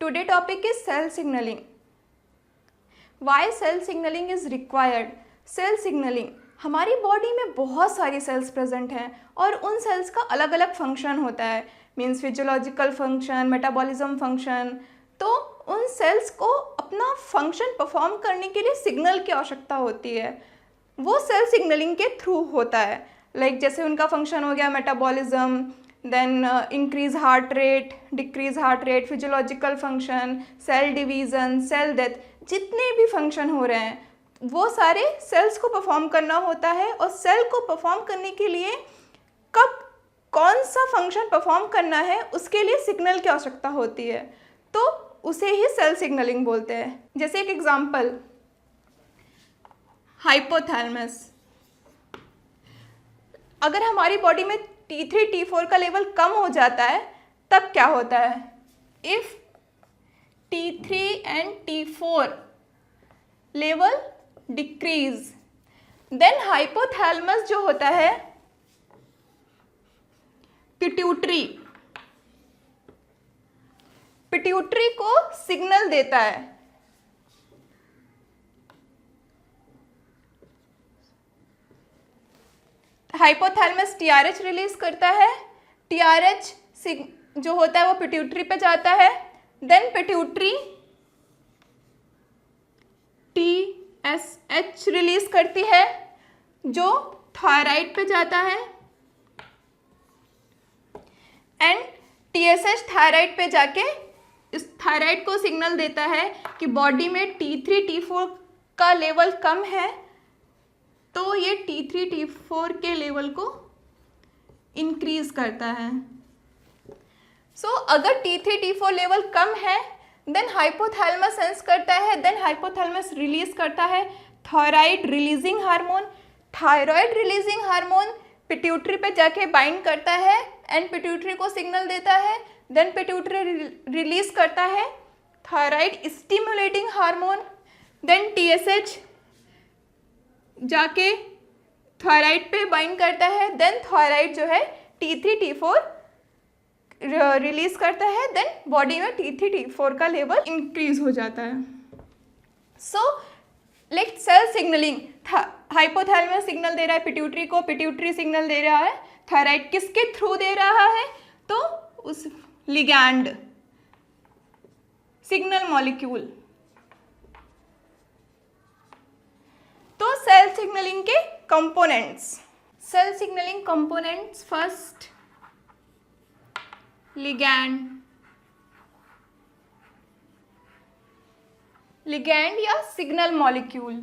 Today topic is cell signaling. Why cell signaling is required? Cell signaling, हमारी body में बहुत सारी cells present हैं और उन सेल्स का अलग अलग फंक्शन होता है, means physiological function, metabolism function. तो उन सेल्स को अपना फंक्शन परफॉर्म करने के लिए सिग्नल की आवश्यकता होती है, वो सेल सिग्नलिंग के थ्रू होता है। लाइक जैसे उनका फंक्शन हो गया metabolism, then increase heart rate, decrease heart rate, physiological function, cell division, cell death, जितने भी फंक्शन हो रहे हैं वो सारे सेल्स को परफॉर्म करना होता है। और सेल को परफॉर्म करने के लिए कब कौन सा फंक्शन परफॉर्म करना है उसके लिए सिग्नल की आवश्यकता होती है, तो उसे ही सेल सिग्नलिंग बोलते हैं। जैसे एक एग्जांपल, हाइपोथैलेमस। अगर हमारी बॉडी में T3 T4 का लेवल कम हो जाता है तब क्या होता है? If T3 and T4 level decrease, then hypothalamus जो होता है, पिट्यूटरी को सिग्नल देता है। हाइपोथैलेमस TRH रिलीज करता है, TRH जो होता है वो पिट्यूटरी पे जाता है, देन पिट्यूटरी TSH रिलीज करती है जो थायराइड पे जाता है, एंड TSH थायराइड पे जाके इस थायराइड को सिग्नल देता है कि बॉडी में T3 T4 का लेवल कम है, तो ये T3 T4 के लेवल को इंक्रीज करता है। सो अगर T3 T4 लेवल कम है देन हाइपोथैलेमस सेंस करता है, देन हाइपोथैलेमस रिलीज करता है thyroid releasing hormone. Thyroid releasing hormone pituitary पे जाके बाइंड करता है एंड पिट्यूटरी को सिग्नल देता है, देन पिट्यूटरी रिलीज करता है thyroid stimulating hormone, then TSH जाके थायराइड पे बाइंड करता है, देन थायराइड जो है T3 T4 रिलीज करता है, देन बॉडी में T3 T4 का लेवल इंक्रीज हो जाता है। So like cell signalling, hypothalamus signal दे रहा है पिट्यूटरी को, पिट्यूटरी सिग्नल दे रहा है थायराइड, किसके थ्रू दे रहा है? तो उस लिगैंड, सिग्नल मॉलिक्यूल। तो सेल सिग्नलिंग के components, cell signaling components, first ligand, ligand या सिग्नल मॉलिक्यूल।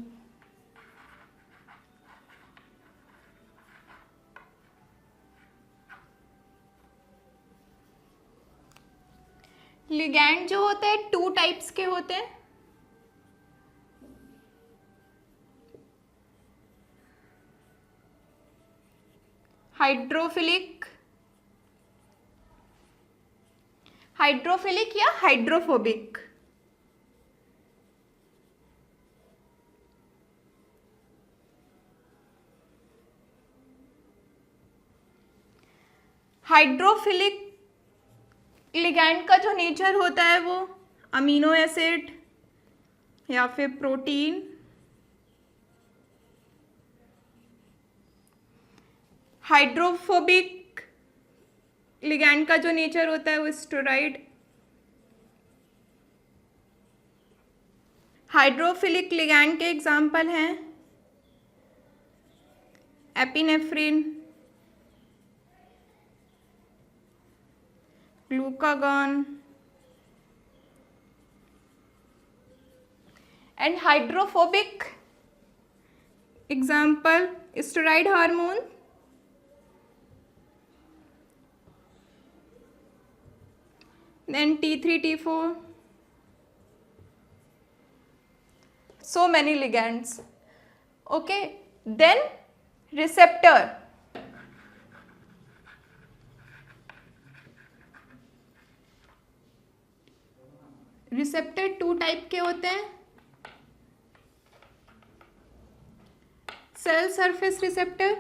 लिगैंड जो होते हैं 2 टाइप्स के होते हैं, हाइड्रोफिलिक या हाइड्रोफोबिक। हाइड्रोफिलिक लिगैंड का जो नेचर होता है वो अमीनो एसिड या फिर प्रोटीन, हाइड्रोफोबिक लिगैंड का जो नेचर होता है वो स्टेरॉइड। हाइड्रोफिलिक लिगैंड के एग्जाम्पल हैं epinephrine, glucagon, and hydrophobic example steroid hormone, then T3 T4, so many ligands. Okay, then receptor, receptor 2 type के होते हैं, cell surface receptor,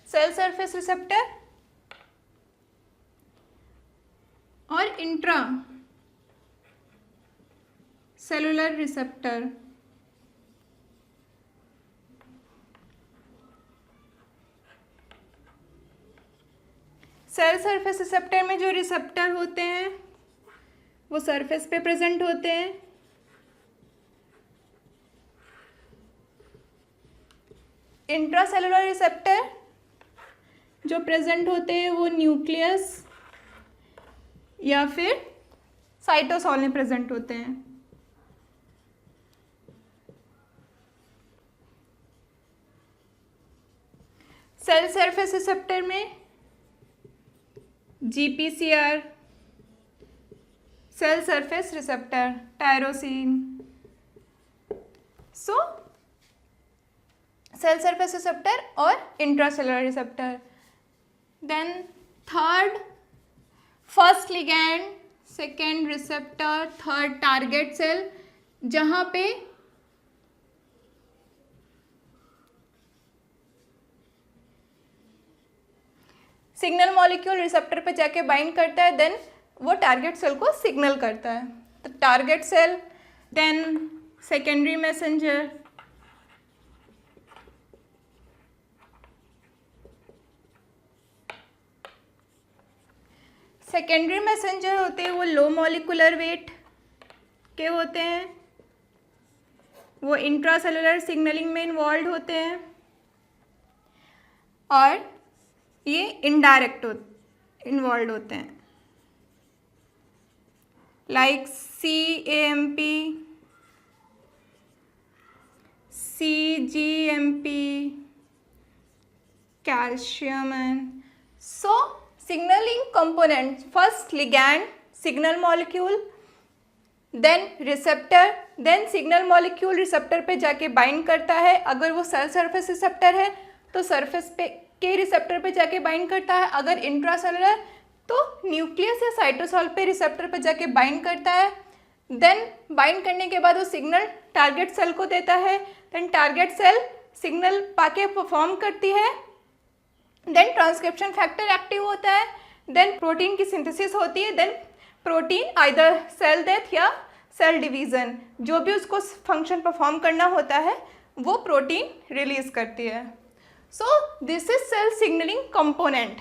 cell surface receptor और intra cellular receptor. Cell surface receptor में जो receptor होते हैं वो surface पे प्रेजेंट होते हैं। इंट्रासेलुलर रिसेप्टर जो प्रेजेंट होते हैं वो न्यूक्लियस या फिर साइटोसॉल में प्रेजेंट होते हैं। सेल सरफेस रिसेप्टर में GPCR cell surface receptor, tyrosine. So cell surface receptor और intracellular receptor. Then third first ligand, second receptor, third target cell, जहाँ पे सिग्नल मॉलिक्यूल रिसेप्टर पे जाके बाइंड करता है, देन वो टारगेट सेल को सिग्नल करता है। तो target cell, then secondary messenger, secondary messenger होते हैं वो लो मॉलिकुलर वेट के होते हैं, वो इंट्रासेलुलर सिग्नलिंग में इन्वॉल्व होते हैं और ये इनडायरेक्ट इन्वॉल्व होते हैं, like CAMP, CGMP, calcium and so signaling component, first ligand signal molecule, then receptor, then signal molecule receptor पे जाके बाइंड करता है। अगर वो सेल सरफेस रिसेप्टर है तो सरफेस पे के रिसेप्टर पे जाके बाइंड करता है, अगर इंट्रासेलुलर तो न्यूक्लियस या साइटोसॉल पे रिसेप्टर पे जाके बाइंड करता है। देन बाइंड करने के बाद वो सिग्नल टारगेट सेल को देता है, देन टारगेट सेल सिग्नल पाके परफॉर्म करती है, देन ट्रांसक्रिप्शन फैक्टर एक्टिव होता है, देन प्रोटीन की सिंथेसिस होती है, then protein either cell death या सेल डिवीज़न, जो भी उसको फंक्शन परफॉर्म करना होता है वो प्रोटीन रिलीज करती है। So this is cell signaling component.